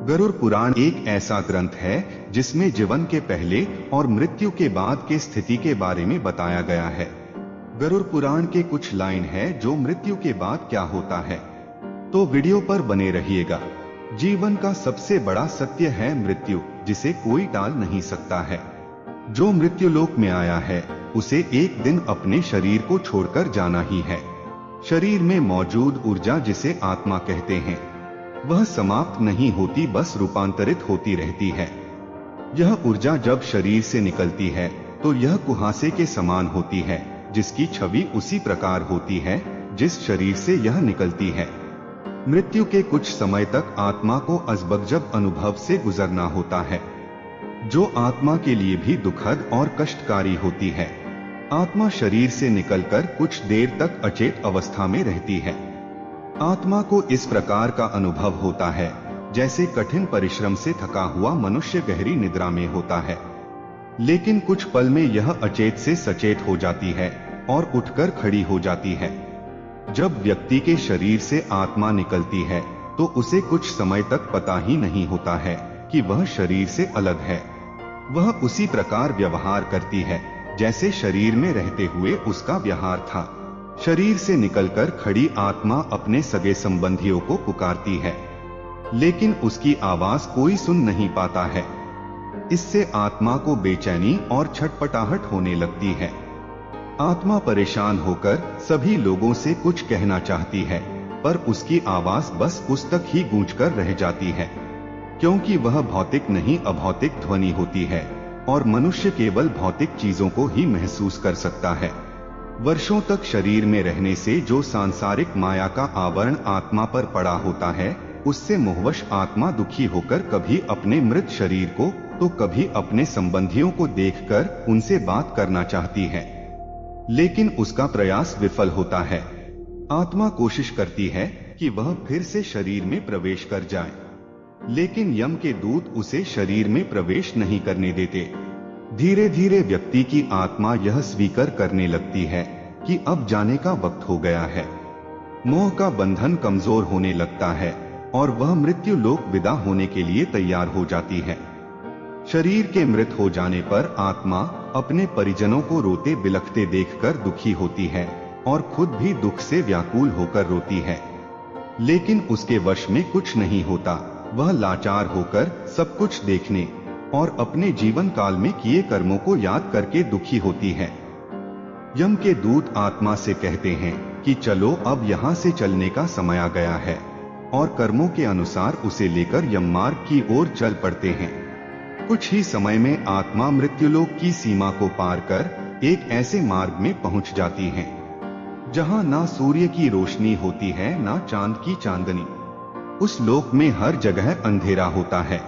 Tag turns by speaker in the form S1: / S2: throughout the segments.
S1: गरुड़ पुराण एक ऐसा ग्रंथ है जिसमें जीवन के पहले और मृत्यु के बाद के स्थिति के बारे में बताया गया है। गरुड़ पुराण के कुछ लाइन है जो मृत्यु के बाद क्या होता है, तो वीडियो पर बने रहिएगा। जीवन का सबसे बड़ा सत्य है मृत्यु, जिसे कोई टाल नहीं सकता है। जो मृत्यु लोक में आया है उसे एक दिन अपने शरीर को छोड़कर जाना ही है। शरीर में मौजूद ऊर्जा, जिसे आत्मा कहते हैं, वह समाप्त नहीं होती, बस रूपांतरित होती रहती है। यह ऊर्जा जब शरीर से निकलती है तो यह कुहासे के समान होती है, जिसकी छवि उसी प्रकार होती है जिस शरीर से यह निकलती है। मृत्यु के कुछ समय तक आत्मा को अजबगजब अनुभव से गुजरना होता है, जो आत्मा के लिए भी दुखद और कष्टकारी होती है। आत्मा शरीर से निकलकर कुछ देर तक अचेत अवस्था में रहती है। आत्मा को इस प्रकार का अनुभव होता है जैसे कठिन परिश्रम से थका हुआ मनुष्य गहरी निद्रा में होता है, लेकिन कुछ पल में यह अचेत से सचेत हो जाती है और उठकर खड़ी हो जाती है। जब व्यक्ति के शरीर से आत्मा निकलती है तो उसे कुछ समय तक पता ही नहीं होता है कि वह शरीर से अलग है। वह उसी प्रकार व्यवहार करती है जैसे शरीर में रहते हुए उसका व्यवहार था। शरीर से निकलकर खड़ी आत्मा अपने सगे संबंधियों को पुकारती है, लेकिन उसकी आवाज कोई सुन नहीं पाता है। इससे आत्मा को बेचैनी और छटपटाहट होने लगती है। आत्मा परेशान होकर सभी लोगों से कुछ कहना चाहती है, पर उसकी आवाज बस उस तक ही गूंजकर रह जाती है, क्योंकि वह भौतिक नहीं अभौतिक ध्वनि होती है और मनुष्य केवल भौतिक चीजों को ही महसूस कर सकता है। वर्षों तक शरीर में रहने से जो सांसारिक माया का आवरण आत्मा पर पड़ा होता है, उससे मोहवश आत्मा दुखी होकर कभी अपने मृत शरीर को तो कभी अपने संबंधियों को देखकर उनसे बात करना चाहती है, लेकिन उसका प्रयास विफल होता है। आत्मा कोशिश करती है कि वह फिर से शरीर में प्रवेश कर जाए, लेकिन यम के दूत उसे शरीर में प्रवेश नहीं करने देते। धीरे धीरे व्यक्ति की आत्मा यह स्वीकार करने लगती है कि अब जाने का वक्त हो गया है। मोह का बंधन कमजोर होने लगता है और वह मृत्यु लोक विदा होने के लिए तैयार हो जाती है। शरीर के मृत हो जाने पर आत्मा अपने परिजनों को रोते बिलखते देखकर दुखी होती है और खुद भी दुख से व्याकुल होकर रोती है, लेकिन उसके वश में कुछ नहीं होता। वह लाचार होकर सब कुछ देखने और अपने जीवन काल में किए कर्मों को याद करके दुखी होती है। यम के दूत आत्मा से कहते हैं कि चलो अब यहाँ से चलने का समय आ गया है, और कर्मों के अनुसार उसे लेकर यम मार्ग की ओर चल पड़ते हैं। कुछ ही समय में आत्मा मृत्युलोक की सीमा को पार कर एक ऐसे मार्ग में पहुंच जाती है जहां ना सूर्य की रोशनी होती है ना चांद की चांदनी। उस लोक में हर जगह अंधेरा होता है।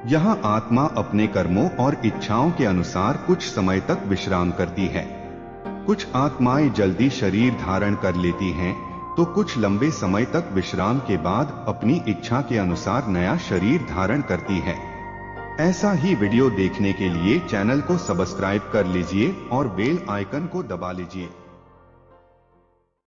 S1: यहाँ आत्मा अपने कर्मों और इच्छाओं के अनुसार कुछ समय तक विश्राम करती है। कुछ आत्माएं जल्दी शरीर धारण कर लेती हैं, तो कुछ लंबे समय तक विश्राम के बाद अपनी इच्छा के अनुसार नया शरीर धारण करती है। ऐसा ही वीडियो देखने के लिए चैनल को सब्सक्राइब कर लीजिए और बेल आइकन को दबा लीजिए।